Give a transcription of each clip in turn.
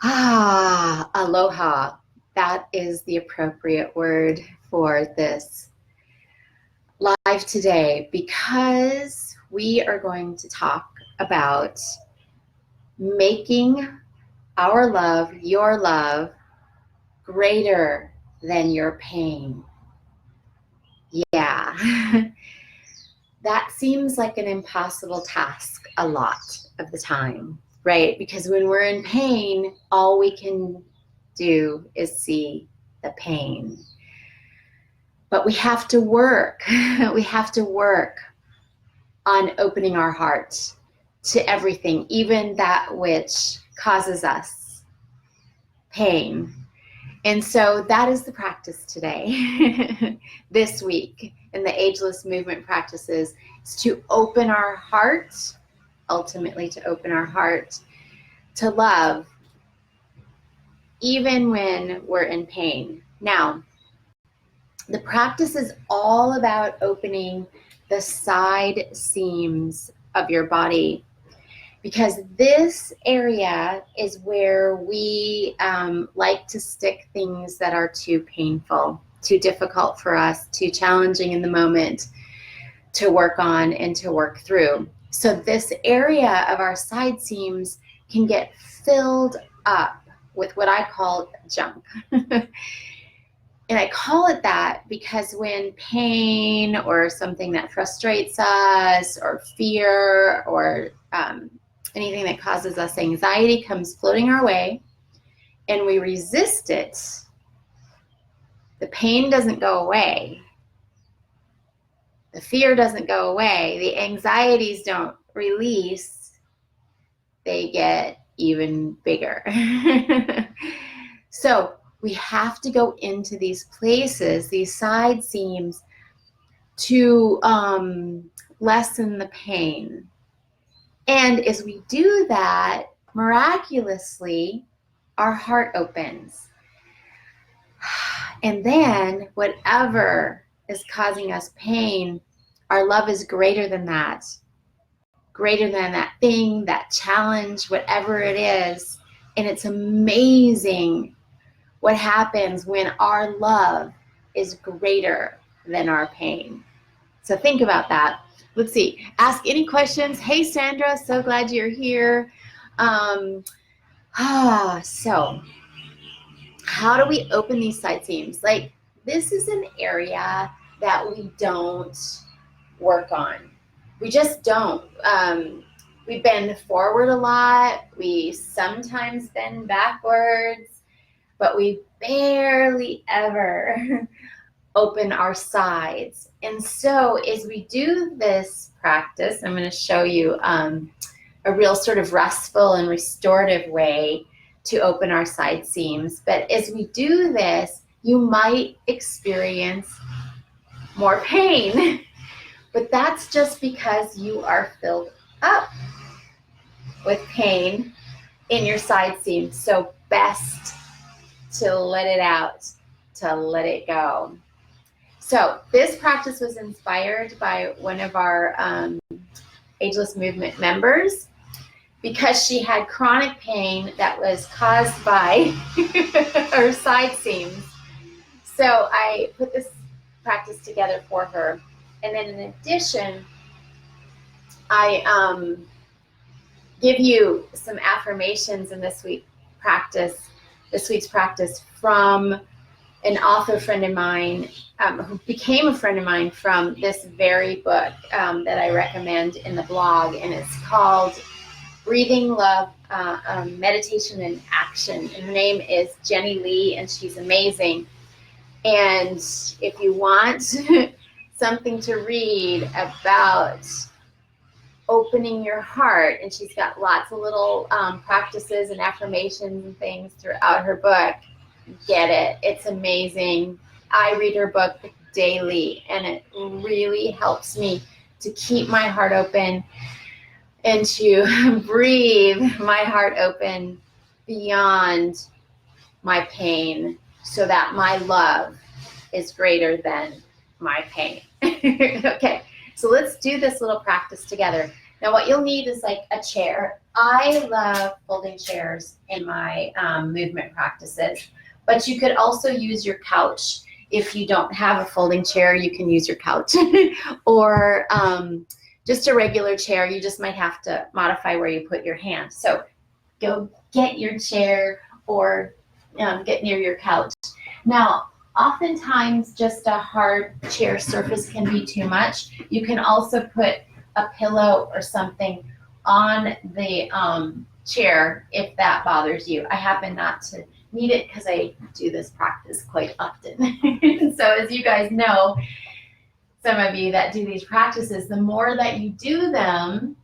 Aloha. That is the appropriate word for this live today, because we are going to talk about making our love, your love, greater than your pain. Yeah, that seems like an impossible task a lot of the time, right? Because when we're in pain, all we can do is see the pain. But we have to work. We have to work on opening our heart to everything, even that which causes us pain. And so that is the practice today, this week in the Ageless Movement practices, is to open our heart, ultimately to open our heart to love, even when we're in pain. Now, the practice is all about opening the side seams of your body, because this area is where we like to stick things that are too painful, too difficult for us, too challenging in the moment to work on and to work through. So this area of our side seams can get filled up with what I call junk. And I call it that because when pain or something that frustrates us or fear or anything that causes us anxiety comes floating our way and we resist it, the pain doesn't go away. The fear doesn't go away. The anxieties don't release. They get even bigger. So we have to go into these places, these side seams, to lessen the pain. And as we do that, miraculously, our heart opens. And then whatever is causing us pain, our love is greater than that thing, that challenge, whatever it is. And it's amazing what happens when our love is greater than our pain. So think about that. Let's see. Ask any questions. Hey, Sandra, so glad you're here. So how do we open these side seams? Like, this is an area that we don't work on. We just don't. We bend forward a lot. We sometimes bend backwards, but we barely ever open our sides. And so as we do this practice, I'm going to show you a real sort of restful and restorative way to open our side seams. But as we do this, you might experience more pain, but that's just because you are filled up with pain in your side seams. So best to let it out, to let it go. So this practice was inspired by one of our Ageless Movement members, because she had chronic pain that was caused by her side seams. So I put this practice together for her. And then in addition, I give you some affirmations in this week's practice from an author friend of mine who became a friend of mine from this very book that I recommend in the blog. And it's called Breathing Love, Meditation in Action. And her name is Jenny Lee, and she's amazing. And if you want something to read about opening your heart, and she's got lots of little practices and affirmations and things throughout her book, get it. It's amazing. I read her book daily, and it really helps me to keep my heart open and to breathe my heart open beyond my pain, so that my love is greater than my pain. Okay, so let's do this little practice together. Now what you'll need is like a chair. I love folding chairs in my movement practices, but you could also use your couch. If you don't have a folding chair, you can use your couch or just a regular chair. You just might have to modify where you put your hand. So go get your chair or get near your couch. Now, oftentimes just a hard chair surface can be too much. You can also put a pillow or something on the chair if that bothers you. I happen not to need it because I do this practice quite often. So as you guys know, some of you that do these practices, the more that you do them,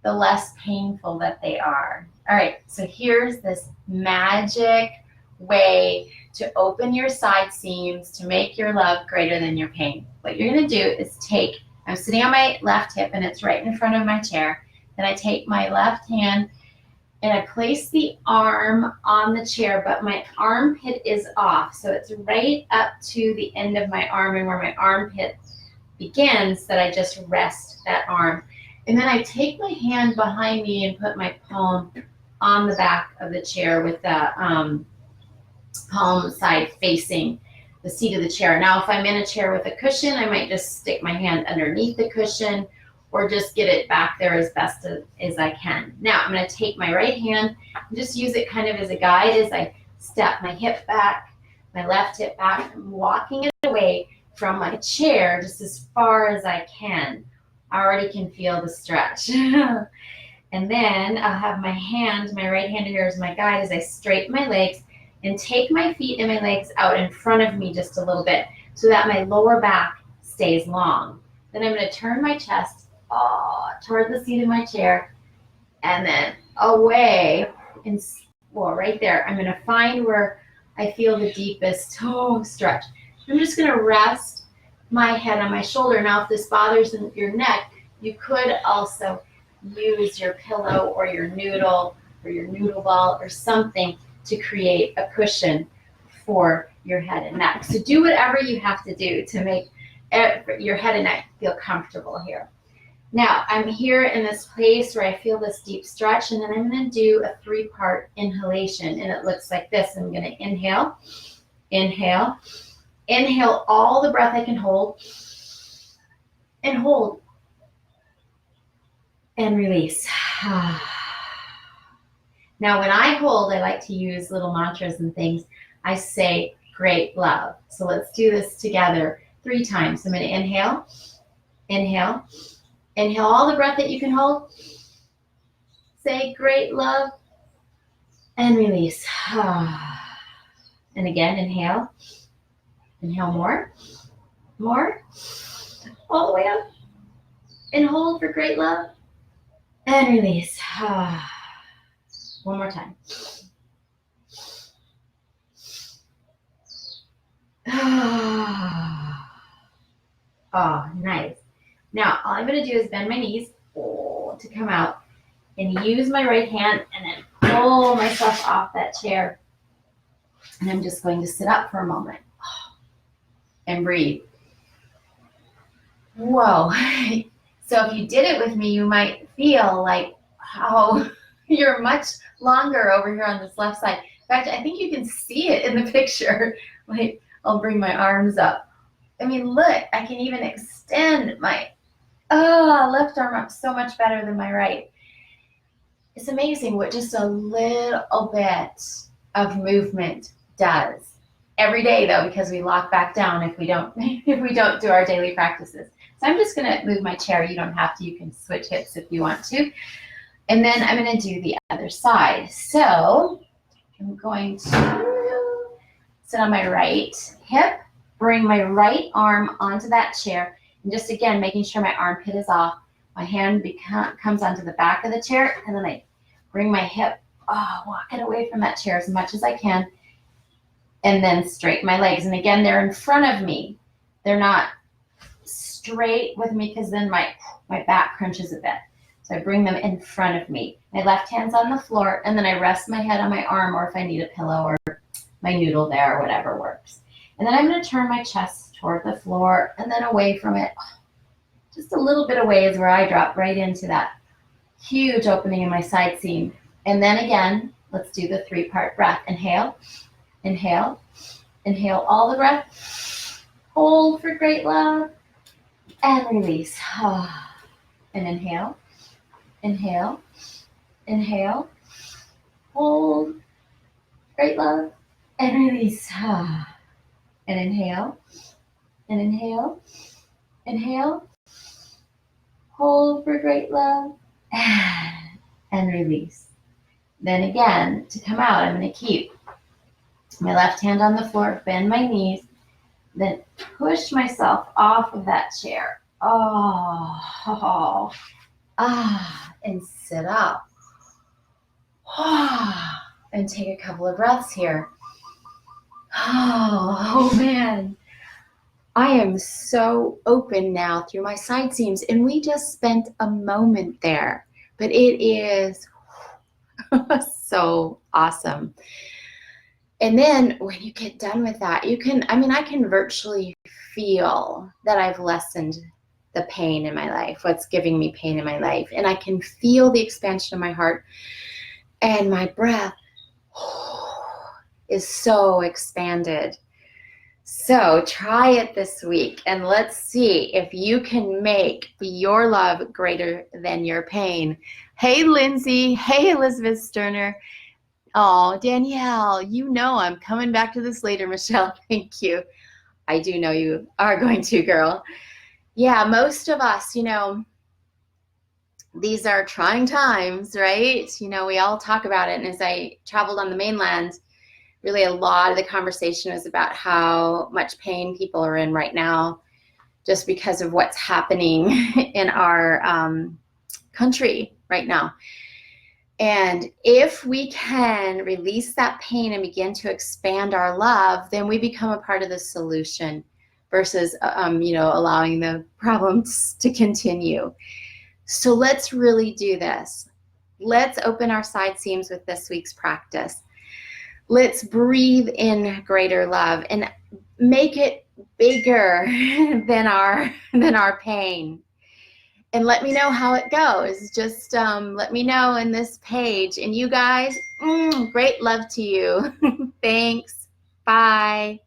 the less painful that they are. All right, so here's this magic way to open your side seams to make your love greater than your pain. What you're gonna do is take, I'm sitting on my left hip and it's right in front of my chair. Then I take my left hand and I place the arm on the chair, but my armpit is off. So it's right up to the end of my arm, and where my armpit begins, that I just rest that arm. And then I take my hand behind me and put my palm on the back of the chair with the palm side facing the seat of the chair. Now, if I'm in a chair with a cushion, I might just stick my hand underneath the cushion or just get it back there as best as I can. Now, I'm going to take my right hand and just use it kind of as a guide as I step my hip back, my left hip back. I'm walking it away from my chair just as far as I can. I already can feel the stretch. And then I'll have my hand, my right hand here as my guide as I straighten my legs and take my feet and my legs out in front of me just a little bit so that my lower back stays long. Then I'm going to turn my chest toward the seat of my chair and then away, and well, right there. I'm going to find where I feel the deepest stretch. I'm just going to rest my head on my shoulder. Now, if this bothers your neck, you could also use your pillow or your noodle ball or something to create a cushion for your head and neck. So do whatever you have to do to make your head and neck feel comfortable here. Now, I'm here in this place where I feel this deep stretch, and then I'm going to do a 3-part inhalation, and it looks like this. I'm going to inhale, inhale, inhale all the breath I can hold, and hold, and release. Now, when I hold, I like to use little mantras and things. I say, great love. So let's do this together 3 times. I'm going to inhale, inhale, inhale all the breath that you can hold. Say, great love, and release. And again, inhale, inhale more, all the way up, and hold for great love, and release. One more time. Oh, nice. Now, all I'm going to do is bend my knees to come out and use my right hand and then pull myself off that chair. And I'm just going to sit up for a moment and breathe. Whoa. So if you did it with me, you might feel like how you're much longer over here on this left side. In fact, I think you can see it in the picture. Wait, I'll bring my arms up. I mean, look, I can even extend my left arm up so much better than my right. It's amazing what just a little bit of movement does. Every day though, because we lock back down if we don't do our daily practices. So I'm just gonna move my chair. You don't have to, you can switch hips if you want to. And then I'm gonna do the other side. So I'm going to sit on my right hip, bring my right arm onto that chair, and just again, making sure my armpit is off. My hand comes onto the back of the chair, and then I bring my hip, walk it away from that chair as much as I can, and then straighten my legs. And again, they're in front of me. They're not straight with me because then my back crunches a bit. So I bring them in front of me. My left hand's on the floor, and then I rest my head on my arm, or if I need a pillow or my noodle there, or whatever works. And then I'm going to turn my chest toward the floor and then away from it. Just a little bit away is where I drop right into that Huge opening in my side seam. And then again, let's do the 3-part breath. Inhale, inhale, inhale all the breath. Hold for great love and release. And inhale, inhale, inhale, hold, great love, and release. And inhale, and inhale, inhale, hold for great love, and release. Then again, to come out, I'm going to keep my left hand on the floor, bend my knees, then push myself off of that chair. And sit up. And take a couple of breaths here. Oh man. I am so open now through my side seams, and we just spent a moment there, but it is so awesome. And then when you get done with that, I can virtually feel that I've lessened the pain in my life, what's giving me pain in my life. And I can feel the expansion of my heart, and my breath is so expanded. So try it this week, and let's see if you can make your love greater than your pain. Hey, Lindsay. Hey, Elizabeth Sterner. Oh, Danielle, you know I'm coming back to this later, Michelle. Thank you. I do know you are going to, girl. Yeah, most of us, these are trying times, right? We all talk about it. And as I traveled on the mainland, really a lot of the conversation was about how much pain people are in right now just because of what's happening in our country right now. And if we can release that pain and begin to expand our love, then we become a part of the solution versus, allowing the problems to continue. So let's really do this. Let's open our side seams with this week's practice. Let's breathe in greater love and make it bigger than our pain. And let me know how it goes. Just let me know in this page. And you guys, great love to you. Thanks. Bye.